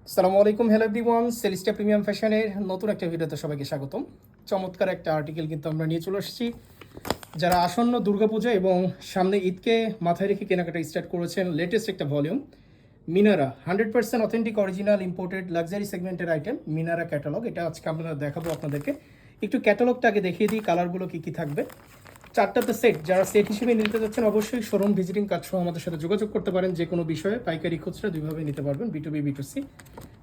আসসালামু আলাইকুম, hello everyone. সেলিস্টা premium ফ্যাশনের নতুন একটা ভিডিওতে সবাইকে স্বাগতম। চমৎকার একটা আর্টিকেল কিন্তু আমরা নিয়ে চলে এসেছি। যারা আসন্ন দুর্গাপূজা এবং সামনে ঈদকে মাথায় রেখে কেনাকাটা স্টার্ট করেছেন, লেটেস্ট একটা volume Minara 100% authentic original imported luxury সেগমেন্টের আইটেম মিনারা ক্যাটালগ। এটা আজকে আমরা দেখাবো আপনাদেরকে। একটু ক্যাটালগটা আগে দেখিয়ে দিই, কালারগুলো কী কী থাকবে। চারটাতে সেট, যারা সেট হিসেবে নিতে যাচ্ছেন অবশ্যই শোরুম ভিজিটিং কার্ড সহ আমাদের সাথে যোগাযোগ করতে পারেন। যে কোনো বিষয়ে পাইকারি খুচরা দুইভাবে নিতে পারবেন, B2B B2C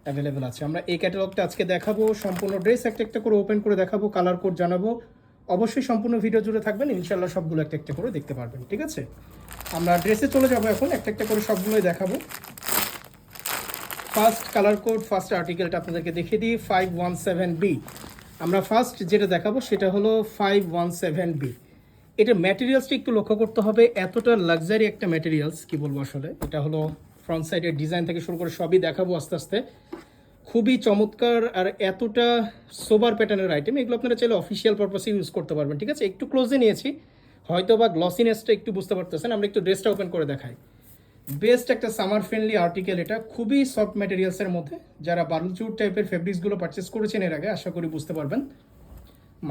অ্যাভেলেবেল আছে। আমরা এই ক্যাটালগটা আজকে দেখাবো, সম্পূর্ণ ড্রেস একটা একটা করে ওপেন করে দেখাবো, কালার কোড জানাবো। অবশ্যই সম্পূর্ণ ভিডিও জুড়ে থাকবেন, ইনশাল্লাহ সবগুলো একটা একটা করে দেখতে পারবেন। ঠিক আছে, আমরা ড্রেসে চলে যাবো এখন, একটা একটা করে সবগুলোই দেখাবো। ফার্স্ট কালার কোড, ফার্স্ট আর্টিকেলটা আপনাদেরকে দেখিয়ে দিই, 517B। আমরা ফার্স্ট যেটা দেখাবো সেটা হলো 517B। এটা ম্যাটেরিয়ালসটা একটু লক্ষ্য করতে হবে, এতটা লাক্সারি একটা ম্যাটেরিয়ালস, কি বলবো আসলে। এটা হলো ফ্রন্ট সাইডের ডিজাইন থেকে শুরু করে সবই দেখাবো আস্তে আস্তে। খুবই চমৎকার আর এতটা সোবার প্যাটার্নের আইটেম, এগুলো আপনারা চাইলে অফিসিয়াল পারপাসে ইউজ করতে পারবেন। ঠিক আছে, একটু ক্লোজে নিয়েছি, হয়তো বা গ্লসিনেসটা একটু বুঝতে পারতেছেন। আমরা একটু ড্রেসটা ওপেন করে দেখাই। বেস্ট একটা সামার ফ্রেন্ডলি আর্টিকেল, এটা খুবই সফট ম্যাটেরিয়ালসের মধ্যে। যারা বালুচুর টাইপের ফেব্রিক্সগুলো পারচেস করেছেন এর আগে, আশা করি বুঝতে পারবেন।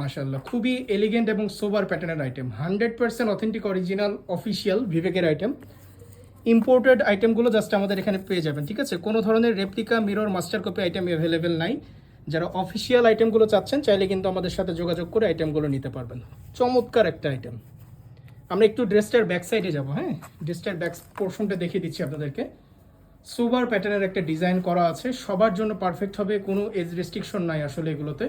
মাশাআল্লাহ, খুবই এলিগেন্ট এবং সোবার প্যাটার্নের আইটেম, 100% অথেন্টিক অরিজিনাল অফিসিয়াল ভিভেকের আইটেম। ইম্পোর্টেড আইটেমগুলো জাস্ট আমাদের এখানে পেয়ে যাবেন। ঠিক আছে, কোনো ধরনের replica, mirror, master copy item available নাই। যারা অফিসিয়াল আইটেমগুলো চাচ্ছেন চাইলে কিন্তু আমাদের সাথে যোগাযোগ করে আইটেমগুলো নিতে পারবেন। চমৎকার একটা আইটেম। আমরা একটু ড্রেসটার ব্যাক সাইডে যাবো। হ্যাঁ, ড্রেসটার ব্যাক পোর্শনটা দেখিয়ে দিচ্ছি আপনাদেরকে। সুপার প্যাটার্নের একটা ডিজাইন করা আছে, সবার জন্য পারফেক্ট হবে, কোনো এজ রেস্ট্রিকশন নাই আসলে এগুলোতে।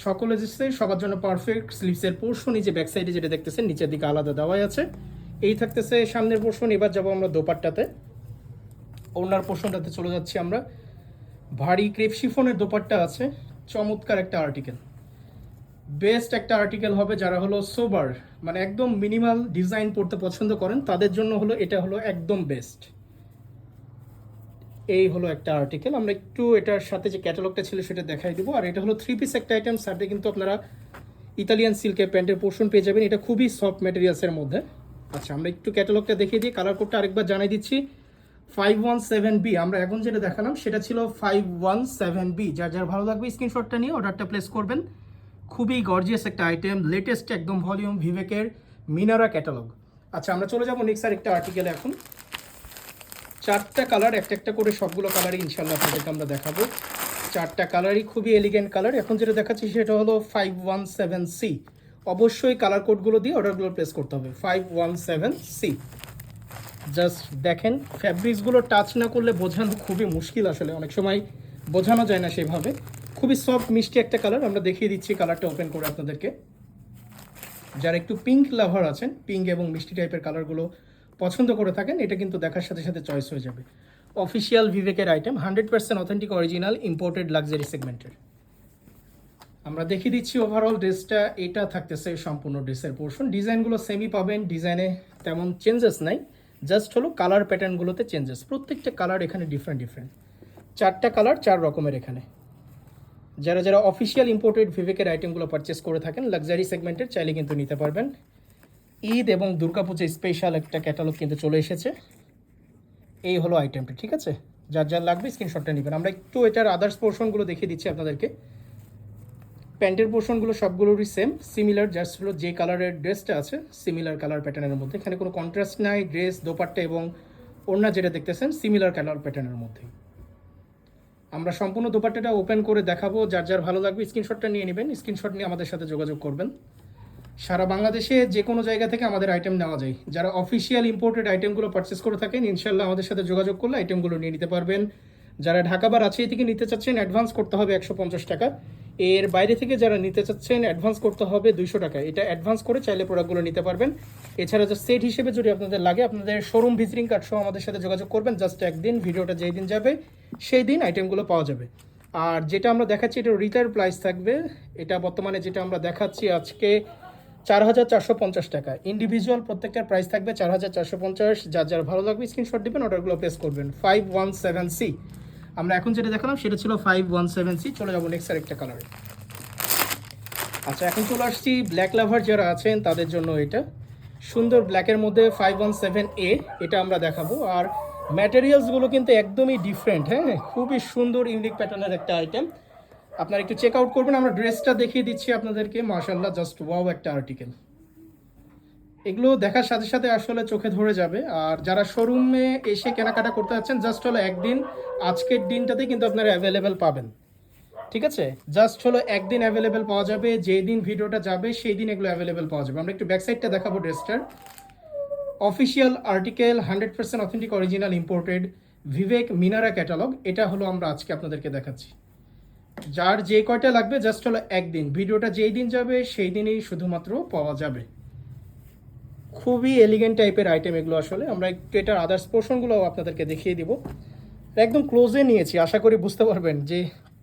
সকল এজেসে সবার জন্য পারফেক্ট। স্লিভসের পোর্শন নিচে ব্যাক সাইডে যেটা দেখতেছেন নিচের দিকে আলাদা দেওয়াই আছে। এই থাকতেছে সামনের পোর্শন। এবার যাবো আমরা দোপাট্টাতে, ওনার পোর্শনটাতে চলে যাচ্ছি আমরা। ভারী ক্রেপ শিফনের দোপাট্টা আছে, চমৎকার একটা আর্টিকেল। বেস্ট একটা আর্টিকেল হবে যারা হলো সোবার, মানে একদম মিনিমাল ডিজাইন পড়তে পছন্দ করেন, তাদের জন্য হলো এটা হলো একদম বেস্ট। এই হলো একটা আর্টিকেল। আমরা একটু এটার সাথে যে ক্যাটালগটা ছিল সেটা দেখাই দেবো। আর এটা হলো 3 পিস একটা আইটেম, সাথে কিন্তু আপনারা ইতালিয়ান সিল্কের প্যান্টের পোর্শন পেয়ে যাবেন। এটা খুবই সফট ম্যাটেরিয়ালসের মধ্যে। আচ্ছা, আমরা একটু ক্যাটালগটা দেখিয়ে দিই, কালার কোডটা আরেকবার জানাই দিচ্ছি। 517B, আমরা এখন যেটা দেখালাম সেটা ছিল 517B। যার যার ভালো লাগবে স্ক্রিনশটটা নিয়ে অর্ডারটা প্লেস করবেন। খুবই গর্জিয়াস একটা আইটেম, লেটেস্ট একদম ভলিউম ভিভেকের মিনারা ক্যাটালগ। আচ্ছা, আমরা চলে যাবো নেক্সট আর একটা আর্টিকেলে। এখন চারটা কালার, একটা একটা করে সবগুলো কালারই ইনশাল্লাহ আপনাদেরকে আমরা দেখাবো। চারটা কালারই খুবই এলিগেন্ট কালার। এখন যেটা দেখাচ্ছি সেটা হলো 517C। অবশ্যই কালার কোডগুলো দিয়ে অর্ডারগুলো প্লেস করতে হবে। 517C। জাস্ট দেখেন, ফ্যাব্রিক্সগুলো টাচ না করলে বোঝানো খুবই মুশকিল আসলে, অনেক সময় বোঝানো যায় না সেভাবে। খুবই সফট মিষ্টি একটা কালার, আমরা দেখিয়ে দিচ্ছি কালারটা ওপেন করে আপনাদেরকে। যারা একটু পিঙ্ক লাভার আছেন, পিঙ্ক এবং মিষ্টি টাইপের কালারগুলো পছন্দ করে থাকেন, এটা কিন্তু দেখার সাথে সাথে চয়েস হয়ে যাবে। অফিসিয়াল ভিভেকের item, 100% authentic original imported luxury সেগমেন্টের। আমরা দেখিয়ে দিচ্ছি ওভারঅল ড্রেসটা। এটা থাকতেছে সম্পূর্ণ ড্রেসের পোর্শন। ডিজাইনগুলো সেমই পাবেন, ডিজাইনে তেমন চেঞ্জেস নাই, জাস্ট হলো কালার প্যাটার্নগুলোতে চেঞ্জেস। প্রত্যেকটা কালার এখানে ডিফারেন্ট ডিফারেন্ট। চারটা কালার, চার রকমের এখানে। যারা যারা অফিসিয়াল ইম্পোর্টেড ভিভেকের আইটেমগুলো পারচেস করে থাকেন লাক্সারি সেগমেন্টের, চাইলে কিন্তু নিতে পারবেন। ঈদ এবং দুর্গাপূজা স্পেশাল একটা ক্যাটালগ কিন্তু চলে এসেছে। এই হলো আইটেমটা। ঠিক আছে, যার যার লাগবে স্ক্রিনশটটা নেবেন। আমরা একটু এটার আদার্স পোর্শনগুলো দেখিয়ে দিচ্ছি আপনাদেরকে। প্যান্টের পোর্শনগুলো সবগুলোরই সেম, সিমিলার, জাস্ট হলো যে কালারের ড্রেসটা আছে সিমিলার কালার প্যাটার্নের মধ্যে। এখানে কোনো কন্ট্রাস্ট নাই। ড্রেস, দোপাট্টা এবং ওড়না যেটা দেখতেছেন সিমিলার কালার প্যাটার্নের মধ্যে। আমরা সম্পূর্ণ দোপাট্টাটা ওপেন করে দেখাবো। যার যার ভালো লাগবে স্ক্রিনশটটা নিয়ে নেবেন, স্ক্রিনশট নিয়ে আমাদের সাথে যোগাযোগ করবেন। সারা বাংলাদেশে যে কোনো জায়গা থেকে আমাদের আইটেম নেওয়া যায়। যারা অফিসিয়াল ইম্পোর্টেড আইটেমগুলো পারচেস করে থাকেন, ইনশাল্লাহ আমাদের সাথে যোগাযোগ করলে আইটেমগুলো নিয়ে নিতে পারবেন। যারা ঢাকা বা রাজশাহী থেকে নিতে চাচ্ছেন অ্যাডভান্স করতে হবে 150 টাকা। এর বাইরে থেকে যারা নিতে চাচ্ছেন অ্যাডভান্স করতে হবে 200 টাকা। এটা অ্যাডভান্স করে চাইলে প্রোডাক্টগুলো নিতে পারবেন। এছাড়া যে সেট হিসেবে যদি আপনাদের লাগে, আপনাদের শোরুম ভিজিটিং কার্ড সহ আমাদের সাথে যোগাযোগ করবেন। জাস্ট একদিন, ভিডিওটা যেই দিন যাবে সেই দিন আইটেমগুলো পাওয়া যাবে। আর যেটা আমরা দেখাচ্ছি এটা রিটেল প্রাইস থাকবে। এটা বর্তমানে যেটা আমরা দেখাচ্ছি আজকে 4450 টাকা। ইন্ডিভিজুয়াল প্রত্যেকটার প্রাইস থাকবে 4450। যার যার ভালো লাগবে স্ক্রিনশট দিবেন, অর্ডারগুলো প্লেস করবেন। 517C। আমরা এখন যেটা দেখালাম সেটা ছিল 517C। চলে যাবো নেক্সট আরেকটা কালারে। আচ্ছা, এখন চলে আসছি ব্ল্যাক লাভার যারা আছেন তাদের জন্য। এটা সুন্দর ব্ল্যাকের মধ্যে 517A, এটা আমরা দেখাবো। আর ম্যাটেরিয়ালসগুলো কিন্তু একদমই ডিফারেন্ট, হ্যাঁ, খুবই সুন্দর ইউনিক প্যাটার্নের একটা আইটেম। আপনারা একটু চেক আউট করবেন। আমরা ড্রেসটা দেখিয়ে দিচ্ছি আপনাদেরকে, মাশাআল্লাহ জাস্ট ওয়াও একটা আর্টিকেল। এগুলো দেখার সাথে সাথে আসলে চোখে ধরে যাবে। আর যারা শোরুমে এসে কেনাকাটা করতে যাচ্ছেন, জাস্ট হলো একদিন, আজকের দিনটাতে কিন্তু আপনারা অ্যাভেলেবেল পাবেন, ঠিক আছে? জাস্ট হলো একদিন অ্যাভেলেবেল পাওয়া যাবে, যেই দিন ভিডিওটা যাবে সেই দিন এগুলো অ্যাভেলেবেল পাওয়া যাবে। আমরা একটু ব্যাক সাইডটা দেখাবো ড্রেসটার। Official article, 100% authentic original imported, Vivek Minara catalogue. এটা হলো আমরা আজকে আপনাদেরকে দেখাচ্ছি। যার যে কয়টা লাগবে জাস্ট হলো একদিন, ভিডিওটা যেই দিন যাবে সেই দিনই শুধুমাত্র পাওয়া যাবে। খুবই এলিগেন্ট টাইপের আইটেম এগুলো। আসলে আমরা একটু এটার আদার্স পোর্শনগুলো আপনাদেরকে দেখিয়ে দিব। একদম ক্লোজে নিয়েছি, আশা করি বুঝতে পারবেন যে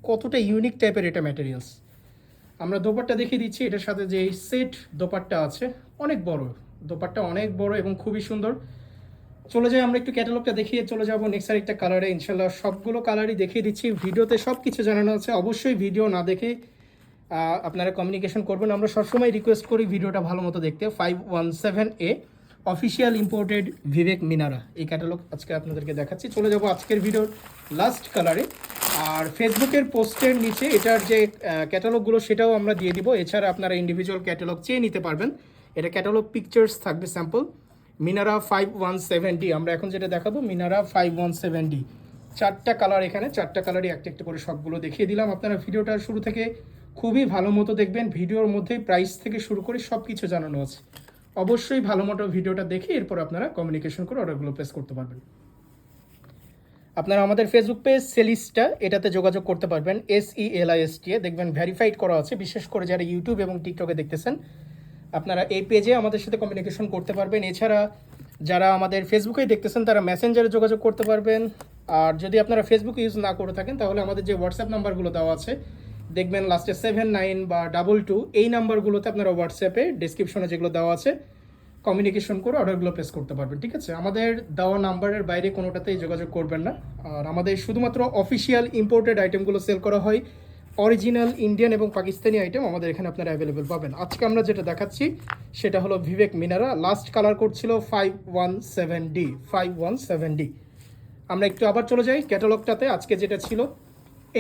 কতটা ইউনিক টাইপের এটা ম্যাটেরিয়ালস। আমরা দোপাট্টা দেখিয়ে দিচ্ছি। এটার সাথে যে সেট দোপাট্টা আছে, অনেক বড় দোপাট্টা, অনেক বড় এবং খুবই সুন্দর। চলে যাই আমরা একটু ক্যাটালগটা দেখিয়ে চলে যাব নেক্সট আরেকটা কালারে। ইনশাল্লাহ সবগুলো কালারই দেখিয়ে দিচ্ছি, ভিডিওতে সব কিছু জানানো আছে। অবশ্যই ভিডিও না দেখে আপনারা কমিউনিকেশন করবেন। আমরা সবসময় রিকোয়েস্ট করি ভিডিওটা ভালো মতো দেখতে। 517A official imported Vivek Minara, এই ক্যাটালগ আজকে আপনাদেরকে দেখাচ্ছি। চলে যাব আজকের ভিডিওর লাস্ট কালারে। আর ফেসবুকের পোস্টের নিচে এটার যে ক্যাটালগুলো সেটাও আমরা দিয়ে দিব। এছাড়া আপনারা ইন্ডিভিজুয়াল ক্যাটালগ চেয়ে নিতে পারবেন। এটা ক্যাটালগ পিকচার্স থাকবে স্যাম্পল। মিনারা 517D, আমরা এখন যেটা দেখাবো মিনারা 517D। চারটা কালার, এখানে চারটা কালারই একটা একটা করে সবগুলো দেখিয়ে দিলাম। আপনারা ভিডিওটা শুরু থেকে খুবই ভালো মতো দেখবেন। ভিডিওর মধ্যে প্রাইস থেকে শুরু করে সব কিছু জানানো আছে। অবশ্যই ভালো মতো ভিডিওটা দেখে এরপর আপনারা কমিউনিকেশন করে অর্ডারগুলো প্লেস করতে পারবেন। আপনারা আমাদের ফেসবুক পেজ সেলিস্টা, এটাতে যোগাযোগ করতে পারবেন। SELISTA দেখবেন ভেরিফাইড করা আছে। বিশেষ করে যারা ইউটিউব এবং টিকটকে দেখতেছেন, আপনারা এই পেজে আমাদের সাথে কমিউনিকেশন করতে পারবেন। এছাড়া যারা আমাদের ফেসবুকেই দেখতেছেন তারা মেসেঞ্জারে যোগাযোগ করতে পারবেন। আর যদি আপনারা ফেসবুক ইউজ না করে থাকেন তাহলে আমাদের যে হোয়াটসঅ্যাপ নাম্বারগুলো দেওয়া আছে, দেখবেন লাস্টে 79 বা 22, এই নাম্বারগুলোতে আপনারা হোয়াটসঅ্যাপে ডিসক্রিপশনে যেগুলো দেওয়া আছে কমিউনিকেশন করে অর্ডারগুলো প্লেস করতে পারবেন, ঠিক আছে? আমাদের দেওয়া নাম্বারের বাইরে কোনোটাতেই যোগাযোগ করবেন না। আর আমাদের শুধুমাত্র অফিসিয়াল ইম্পোর্টেড আইটেমগুলো সেল করা হয়। অরিজিনাল ইন্ডিয়ান এবং পাকিস্তানি আইটেম আমাদের এখানে আপনারা অ্যাভেলেবেল পাবেন। আজকে আমরা যেটা দেখাচ্ছি সেটা হলো Vivek Minara. Last colour code ছিল 517D। আমরা একটু আবার চলে যাই ক্যাটালগটাতে। আজকে যেটা ছিল,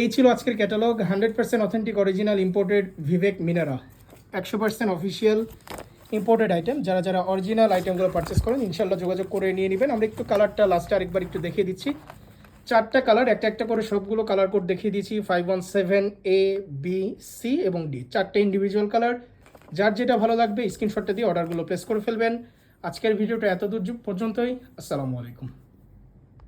এই ছিল আজকের catalogue. 100% authentic original imported Vivek Minara, 100% official imported item. যারা যারা অরিজিনাল আইটেমগুলো পারচেস করেন ইনশাল্লাহ যোগাযোগ করে নিয়ে নেবেন। আমরা একটু কালারটা লাস্টে আরেকবার একটু দেখিয়ে দিচ্ছি। চারটা কালার, একটা একটা করে সবগুলো কালার কোড দেখিয়ে দিয়েছি। 517A, B, C এবং D, চারটে ইন্ডিভিজুয়াল কালার। যার যেটা ভালো লাগবে স্ক্রিনশটটা দিয়ে অর্ডারগুলো প্লেস করে ফেলবেন। আজকের ভিডিওটা এত দূর পর্যন্তই। আসসালামু আলাইকুম।